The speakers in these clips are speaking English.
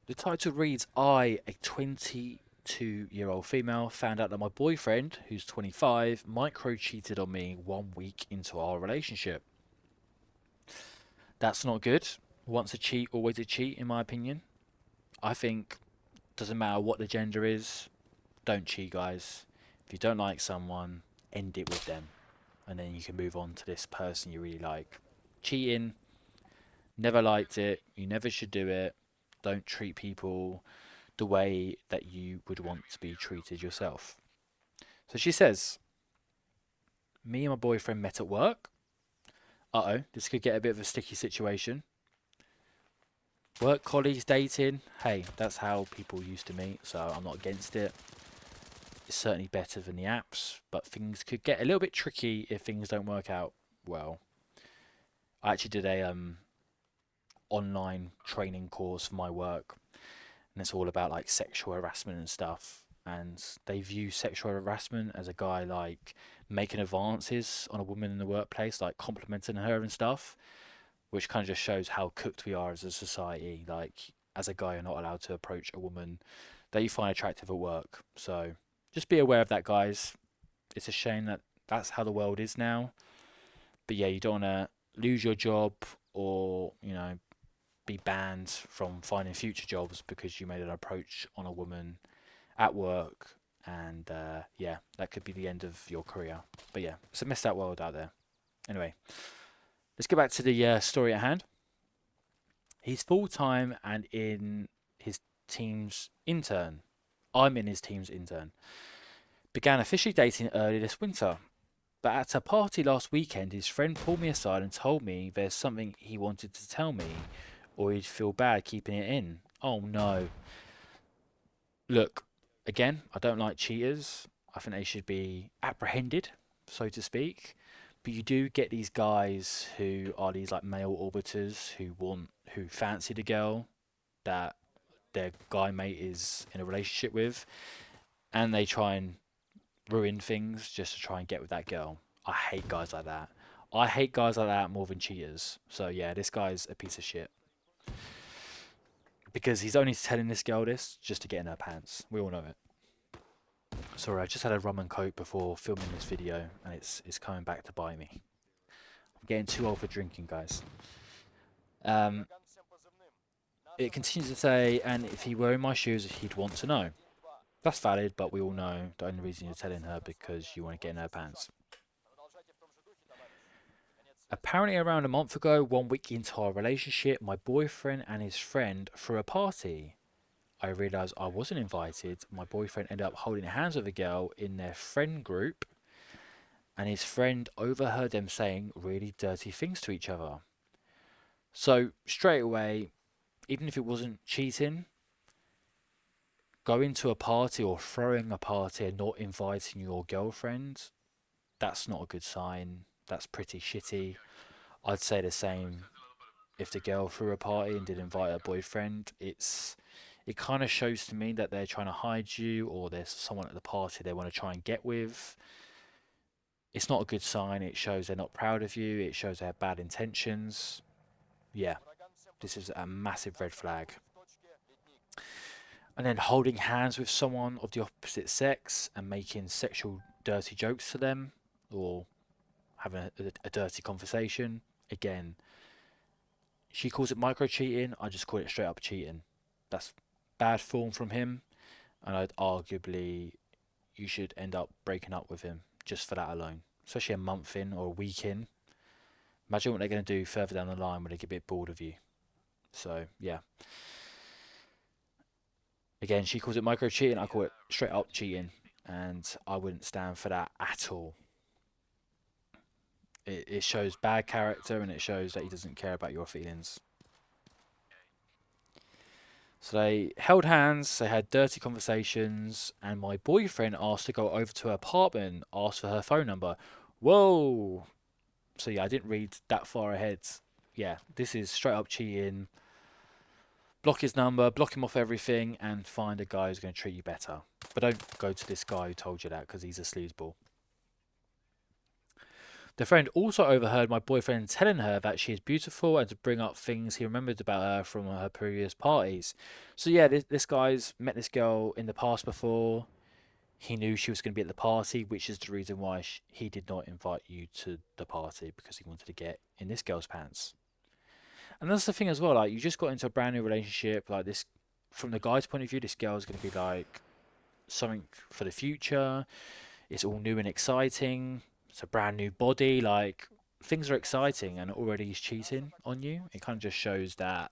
The title reads, I, a 22-year-old female, found out that my boyfriend, who's 25, micro cheated on me 1 week into our relationship. That's not good. Once a cheat, always a cheat, in my opinion. I think doesn't matter what the gender is, don't cheat, guys. If you don't like someone, end it with them, and then you can move on to this person you really like. Cheating, never liked it. You never should do it. Don't treat people the way that you would want to be treated yourself. So she says, me and my boyfriend met at work. Uh oh, this could get a bit of a sticky situation. Work colleagues dating. Hey, that's how people used to meet, so I'm not against it. It's certainly better than the apps, but things could get a little bit tricky if things don't work out well. I actually did a online training course for my work, and it's all about like sexual harassment and stuff. And they view sexual harassment as a guy like making advances on a woman in the workplace, like complimenting her and stuff, which kind of just shows how cooked we are as a society. Like, as a guy, you're not allowed to approach a woman that you find attractive at work. So just be aware of that, guys. It's a shame that that's how the world is now. But yeah, you don't want to lose your job or, be banned from finding future jobs because you made an approach on a woman at work. And yeah, that could be the end of your career. But yeah, it's a messed up world out there. Anyway, let's get back to the story at hand. He's full time and in his team's intern. I'm in his team's intern. Began officially dating early this winter. But at a party last weekend, his friend pulled me aside and told me there's something he wanted to tell me, or he'd feel bad keeping it in. Oh no. Look, again, I don't like cheaters. I think they should be apprehended, so to speak. But you do get these guys who are these like male orbiters who fancy the girl that their guy mate is in a relationship with, and they try and ruin things just to try and get with that girl. I hate guys like that. I hate guys like that more than cheaters. So yeah, this guy's a piece of shit because he's only telling this girl this just to get in her pants. We all know it. Sorry, I just had a rum and coke before filming this video, and it's coming back to bite me. I'm getting too old for drinking, guys. Um, it continues to say, and if he were in my shoes, he'd want to know. That's valid, but we all know the only reason you're telling her because you want to get in her pants. Apparently, around a month ago, 1 week into our relationship, my boyfriend and his friend threw a party. I realised I wasn't invited. My boyfriend ended up holding hands with a girl in their friend group, and his friend overheard them saying really dirty things to each other. So, straight away, even if it wasn't cheating, going to a party or throwing a party and not inviting your girlfriend, that's not a good sign. That's pretty shitty. I'd say the same if the girl threw a party and did invite her boyfriend. It kind of shows to me that they're trying to hide you, or there's someone at the party they want to try and get with. It's not a good sign. It shows they're not proud of you. It shows they have bad intentions. Yeah, this is a massive red flag. And then holding hands with someone of the opposite sex and making sexual dirty jokes to them, or having a dirty conversation. Again, she calls it micro cheating. I just call it straight up cheating. That's bad form from him, and I'd arguably you should end up breaking up with him just for that alone. Especially a month in or a week in. Imagine what they're going to do further down the line when they get a bit bored of you. So yeah. Again, she calls it micro cheating. I call it straight up cheating, and I wouldn't stand for that at all. It shows bad character, and it shows that he doesn't care about your feelings. So they held hands, they had dirty conversations, and my boyfriend asked to go over to her apartment, asked for her phone number. Whoa! So yeah, I didn't read that far ahead. Yeah, this is straight up cheating. Block his number, block him off everything, and find a guy who's going to treat you better. But don't go to this guy who told you that because he's a sleazeball. The friend also overheard my boyfriend telling her that she is beautiful and to bring up things he remembered about her from her previous parties. So yeah, this guy's met this girl in the past before. He knew she was going to be at the party, which is the reason why he did not invite you to the party because he wanted to get in this girl's pants. And that's the thing as well. Like you just got into a brand new relationship. Like this, from the guy's point of view, this girl's going to be like something for the future. It's all new and exciting. It's a brand new body. Like things are exciting, and already he's cheating on you. It kind of just shows that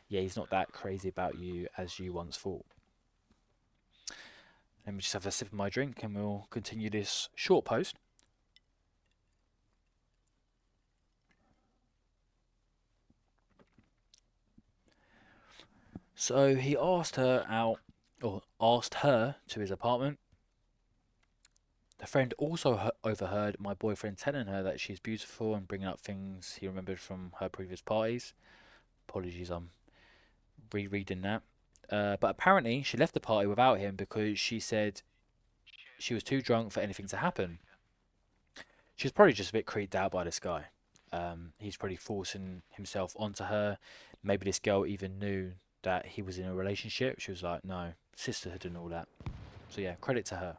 yeah, he's not that crazy about you as you once thought. Let me just have a sip of my drink, and we'll continue this short post. So he asked her out, or asked her to his apartment. The friend also overheard my boyfriend telling her that she's beautiful and bringing up things he remembered from her previous parties. Apologies, I'm rereading that. But apparently, she left the party without him because she said she was too drunk for anything to happen. She was probably just a bit creeped out by this guy. He's probably forcing himself onto her. Maybe this girl even knew that he was in a relationship. She was like, no, sisterhood and all that. So yeah, credit to her.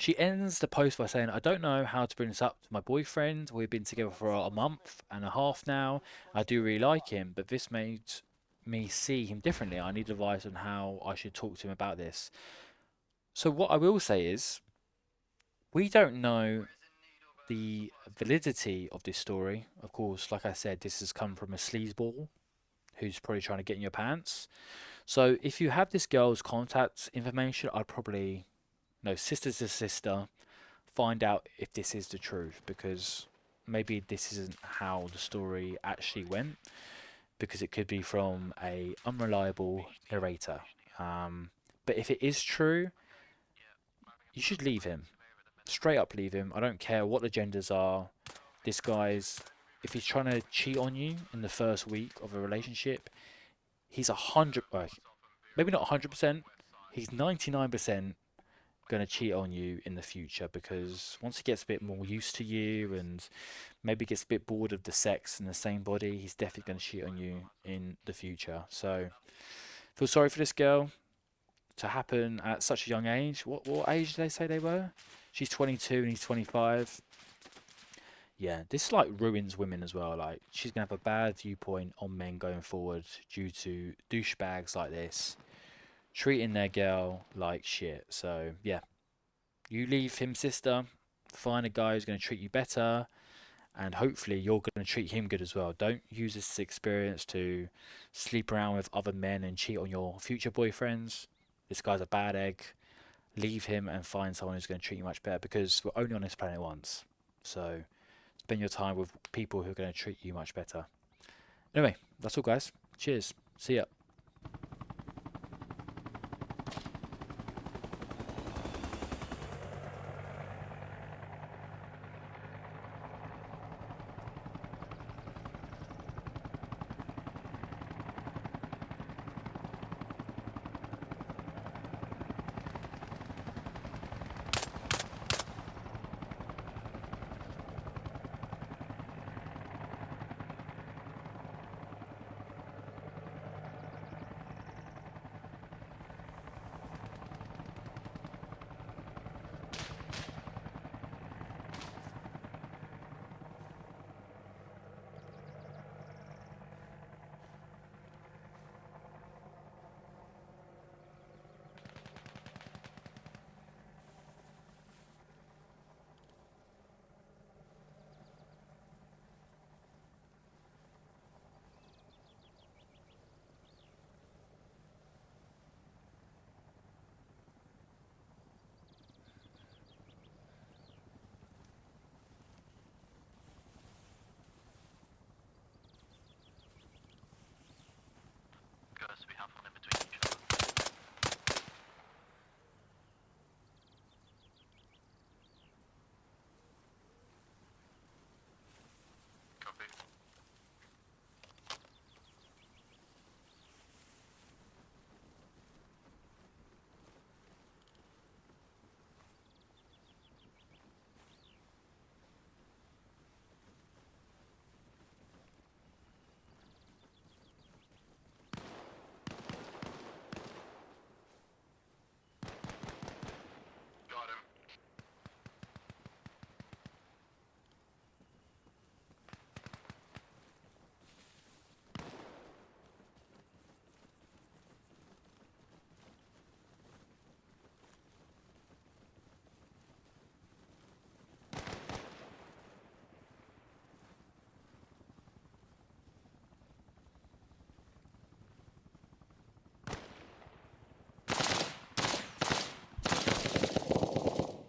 She ends the post by saying, I don't know how to bring this up to my boyfriend. We've been together for a month and a half now. I do really like him, but this made me see him differently. I need advice on how I should talk to him about this. So, what I will say is, we don't know the validity of this story. Of course, like I said, this has come from a sleazeball who's probably trying to get in your pants. So, if you have this girl's contact information, I'd probably, no, sister to sister, find out if this is the truth because maybe this isn't how the story actually went because it could be from a unreliable narrator. Um, but if it is true, you should leave him. Straight up leave him. I don't care what the genders are. This guy's, if he's trying to cheat on you in the first week of a relationship, he's 100, well, maybe not 100%, he's 99% going to cheat on you in the future because once he gets a bit more used to you and maybe gets a bit bored of the sex in the same body, he's definitely going to cheat on you in the future. So, feel sorry for this girl to happen at such a young age. What age did they say they were? She's 22 and he's 25. Yeah, this like ruins women as well. Like she's gonna have a bad viewpoint on men going forward due to douchebags like this treating their girl like shit. So yeah, you leave him, sister. Find a guy who's gonna treat you better, and hopefully you're gonna treat him good as well. Don't use this experience to sleep around with other men and cheat on your future boyfriends. This guy's a bad egg. Leave him and find someone who's going to treat you much better because we're only on this planet once. So spend your time with people who are going to treat you much better. Anyway, that's all, guys. Cheers. See ya.